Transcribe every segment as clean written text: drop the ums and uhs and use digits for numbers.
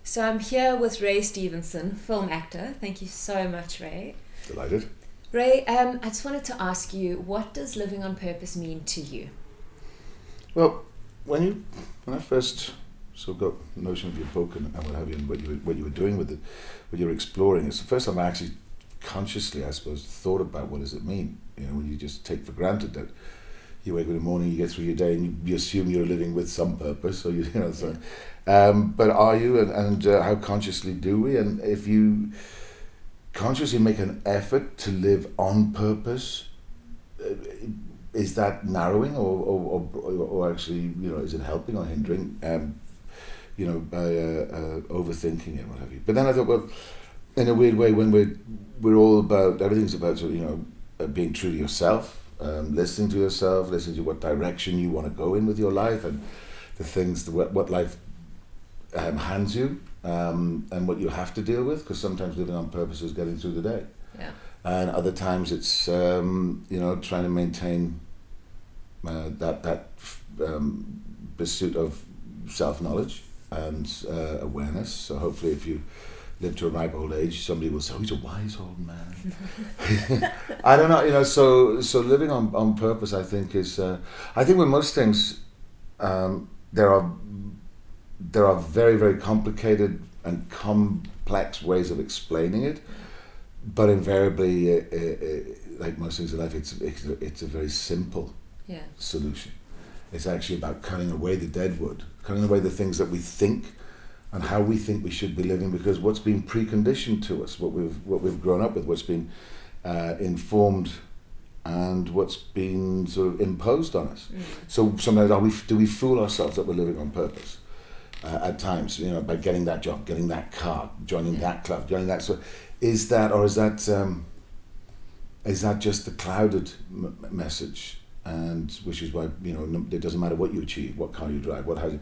So I'm here with Ray Stevenson, film actor. Thank you so much, Ray. Delighted. Ray, I just wanted to ask you, what does living on purpose mean to you? Well, when I first sort of got the notion of your book and what have you, and what you were doing with it, what you were exploring, it's the first time I actually consciously, I suppose, thought about what does it mean. You know, when you just take for granted that you wake up in the morning, you get through your day, and you assume you're living with some purpose. So but are you, and how consciously do we? And if you consciously make an effort to live on purpose, is that narrowing or actually, you know, is it helping or hindering? You know, by overthinking it, what have you. But then I thought, well, in a weird way, when we're all about, everything's about, you know, being true to yourself, listening to yourself, listening to what direction you want to go in with your life, and the things, what life hands you, and what you have to deal with, because sometimes living on purpose is getting through the day. Yeah. And other times it's, you know, trying to maintain that pursuit of self-knowledge and awareness. So hopefully if you live to a ripe old age, somebody will say, oh, he's a wise old man. I don't know, you know, so living on purpose, I think, is, I think with most things, there are very, very complicated and complex ways of explaining it, but invariably, like most things in life, it's a very simple solution. It's actually about cutting away the dead wood, cutting away the things that we think and how we think we should be living, because what's been preconditioned to us, what we've grown up with, what's been informed, and what's been sort of imposed on us. So sometimes do we fool ourselves that we're living on purpose? At times, you know, by getting that job, getting that car, joining that club, joining that. So, is that just the clouded message? And which is why, you know, it doesn't matter what you achieve, what car you drive, what house.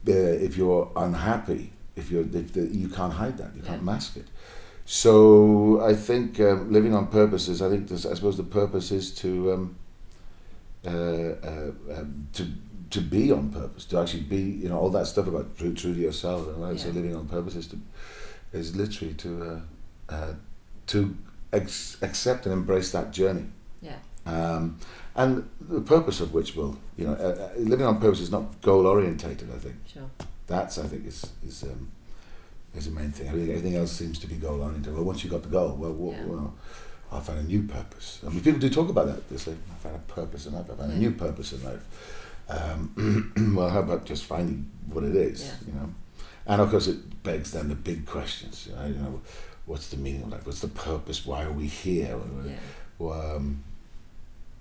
If you're unhappy, you can't hide that, you can't mask it. So I think living on purpose is, I suppose the purpose is to be on purpose, to actually be, you know, all that stuff about true to yourself. And right? So living on purpose is literally to accept and embrace that journey. Yeah. And the purpose of which will, you know, living on purpose is not goal orientated. I think. Sure. That's, I think, is the main thing. Everything else seems to be goal oriented. Well, once you got the goal, well, I'll find a new purpose. I mean, people do talk about that. They say, I found a purpose in life. I found a new purpose in life. Well, how about just finding what it is, you know? And of course it begs then the big questions, you know, what's the meaning of life? What's the purpose? Why are we here?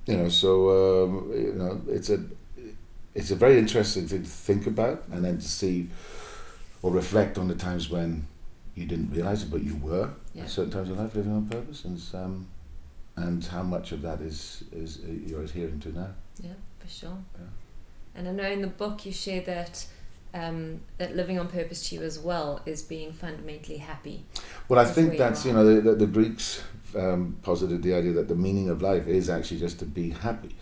You know, so, you know, it's a very interesting thing to think about, and then to see or reflect on the times when you didn't realise it, but you were at certain times in life living on purpose, and how much of that is you're adhering to now. Yeah, for sure. Yeah. And I know in the book you share that that living on purpose to you as well is being fundamentally happy. Well, I think that's, you know, the Greeks posited the idea that the meaning of life is actually just to be happy.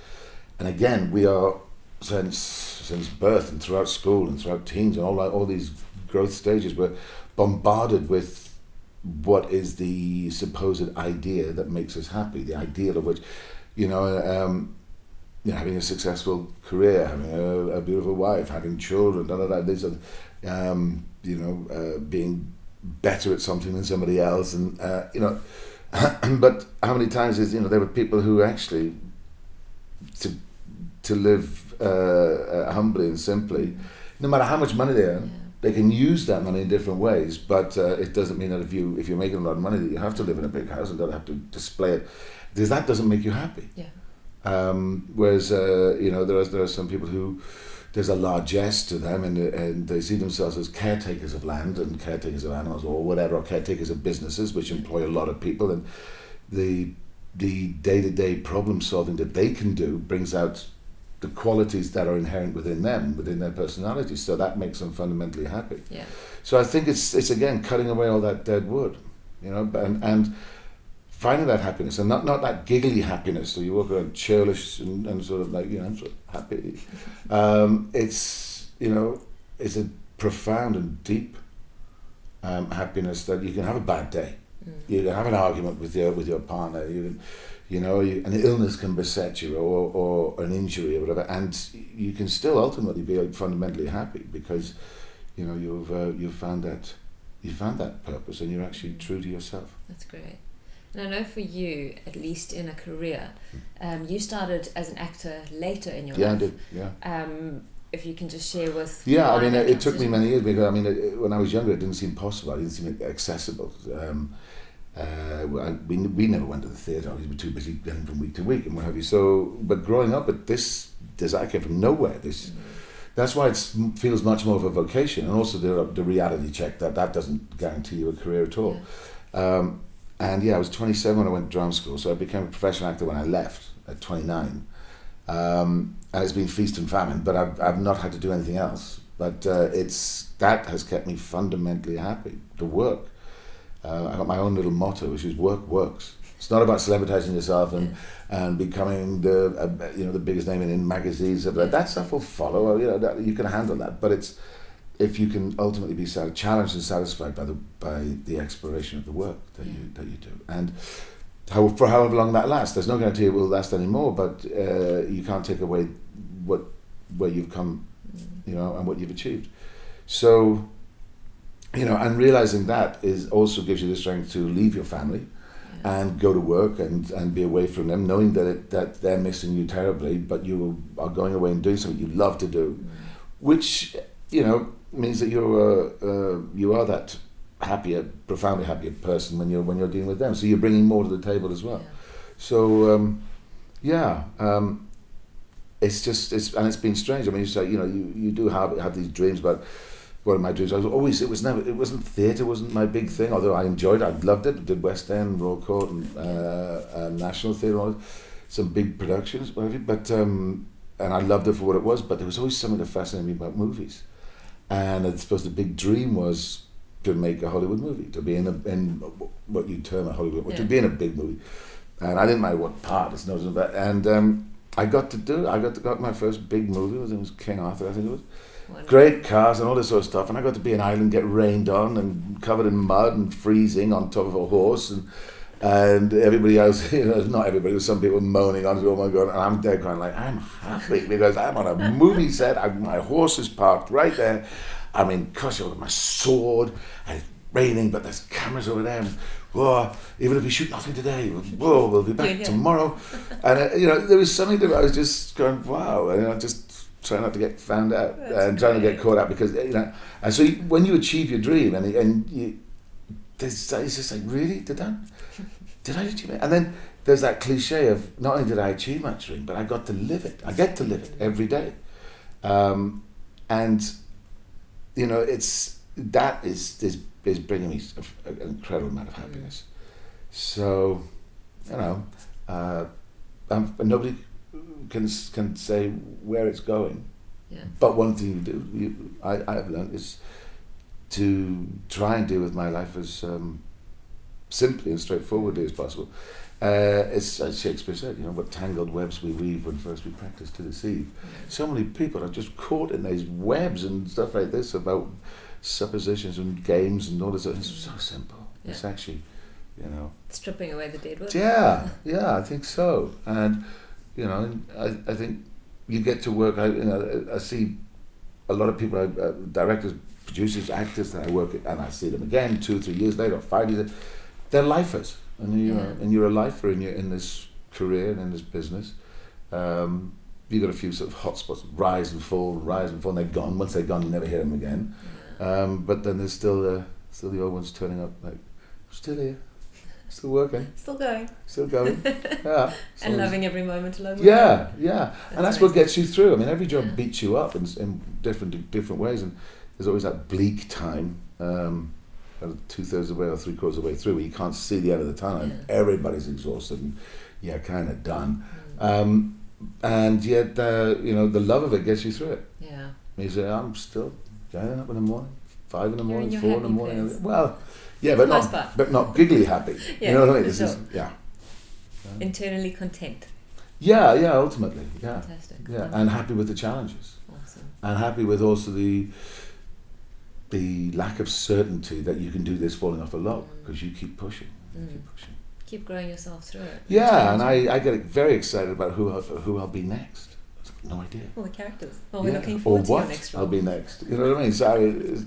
And again, we are, since birth and throughout school and throughout teens and all these growth stages, we're bombarded with what is the supposed idea that makes us happy, the ideal of which, you know, having a successful career, having a beautiful wife, having children, these are, you know, being better at something than somebody else, and you know, but how many times is, you know, there were people who actually to live humbly and simply, no matter how much money they earn, they can use that money in different ways, but it doesn't mean that if you're making a lot of money that you have to live in a big house and don't have to display it, because that doesn't make you happy. Yeah. Whereas you know, there are some people who there's a largesse to them, and they see themselves as caretakers of land and caretakers of animals or whatever, or caretakers of businesses which employ a lot of people, and the day-to-day problem solving that they can do brings out the qualities that are inherent within them, within their personality, so that makes them fundamentally happy. Yeah. So I think it's again cutting away all that dead wood, you know, and finding that happiness, and not that giggly happiness, so you walk around churlish and sort of like, you know, sort of happy. It's, you know, it's a profound and deep happiness that you can have a bad day. You can have an argument with your partner. An illness can beset you, or an injury or whatever, and you can still ultimately be fundamentally happy because you've found that purpose, and you're actually true to yourself. That's great. And I know for you, at least in a career, you started as an actor later in your life. I did. Yeah. If you can just share with... Yeah, I mean, it took me many years because, when I was younger, it didn't seem possible. It didn't seem accessible. We never went to the theatre. We were too busy going from week to week and what have you. So, but growing up, this desire came from nowhere. That's why it feels much more of a vocation, and also the reality check that doesn't guarantee you a career at all. Yeah. I was 27 when I went to drama school, so I became a professional actor when I left at 29. And it's been feast and famine, but I've not had to do anything else. But that has kept me fundamentally happy. The work. I got my own little motto, which is work works. It's not about celebritizing yourself and becoming the biggest name in magazines. That stuff will follow. You can handle that, but it's if you can ultimately be challenged and satisfied by the exploration of the work that you do, and for however long that lasts. There's no guarantee it will last anymore, but you can't take away where you've come, and what you've achieved. So, and realizing that also gives you the strength to leave your family and go to work and be away from them, knowing that they're missing you terribly, but you are going away and doing something you love to do, which means that you are that happier, profoundly happier person when you're dealing with them. So you're bringing more to the table as well. Yeah. So it's been strange. I mean, you do have these dreams about. One of my dreams, it wasn't theatre, wasn't my big thing, although I enjoyed it, I loved it. I did West End, Royal Court, and National Theatre, and all some big productions, whatever. But and I loved it for what it was. But there was always something that fascinated me about movies, and I suppose the big dream was to make a Hollywood movie, to be in what you term a Hollywood, to be in a big movie. And I didn't matter what part, and I got my first big movie. It was King Arthur, I think it was. Wonderful. Great cars and all this sort of stuff, and I got to be in Ireland, get rained on and covered in mud and freezing on top of a horse, and everybody else, not everybody, some people moaning on, oh my God, and I'm there going like, I'm happy because I'm on a movie set, my horse is parked right there, I'm in costume with my sword, and it's raining, but there's cameras over there, and even if we shoot nothing today, we'll be back tomorrow, and there was something that I was just going, wow, and just trying not to get found out. That's trying to get caught out because and so when you achieve your dream and it's just like, really, did I achieve it? And then there's that cliche of not only did I achieve my dream, but I got to live it. I get to live it every day, and that is bringing me an incredible amount of happiness. So nobody can say where it's going, but one thing I have learned is to try and deal with my life as simply and straightforwardly as possible. As Shakespeare said, what tangled webs we weave when first we practice to deceive. So many people are just caught in these webs and stuff like this about suppositions and games and all this. It's so simple. It's actually, stripping away the dead wood. Yeah, I think so. And I think you get to work. I see a lot of people, directors, producers, actors that I work with, and I see them again 2-3 years later, or 5 years later. They're lifers, and you're a lifer in this career and in this business. You got a few sort of hot spots, rise and fall, and they're gone. Once they're gone, you never hear them again. But then there's still the old ones turning up, like, still here. Still working. Still going. Yeah. And loving every moment alone. Yeah. And that's what gets you through. I mean, every job beats you up in different ways, and there's always that bleak time, 2/3 of the way or 3/4 of the way through, where you can't see the end of the tunnel, and everybody's exhausted, and you're kind of done. And yet, the love of it gets you through it. Yeah. You say, I'm still getting up in the morning, 5 in the morning, 4 in the morning. Place. Well. Yeah, but not giggly happy. You know what I mean? This is internally content. Yeah, ultimately, yeah. Fantastic. Yeah, and happy with the challenges. Awesome. And happy with also the the lack of certainty that you can do this falling off a log, because you keep pushing. Keep growing yourself through it. Yeah, and I get very excited about who I'll be next. No idea. Well, the characters. Well, we're looking forward to your next role. I'll be next. You know what I mean? So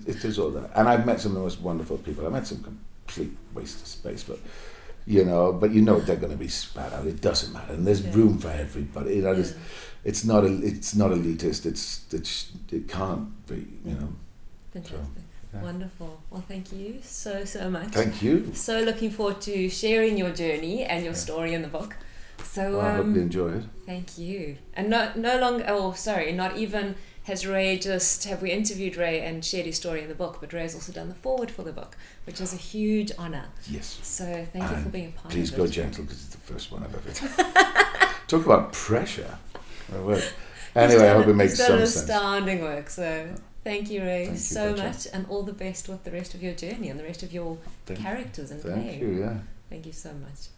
it is all that. And I've met some of the most wonderful people. I've met some complete waste of space, but they're going to be spat out. It doesn't matter, and there's room for everybody. It's not elitist. It can't be. Fantastic. So, wonderful. Well, thank you so much. Thank you. So looking forward to sharing your journey and your story in the book. So I hope you enjoy it. Thank you. And not even has Ray have we interviewed Ray and shared his story in the book, but Ray's also done the foreword for the book, which is a huge honour. Yes. So thank you for being a part of it. Please go gentle, because it's the first one I've ever done. Talk about pressure. Anyway, I hope it makes some sense. Astounding work. So thank you, Ray, so much, and all the best with the rest of your journey and the rest of your characters and playing. Thank you, yeah. Thank you so much.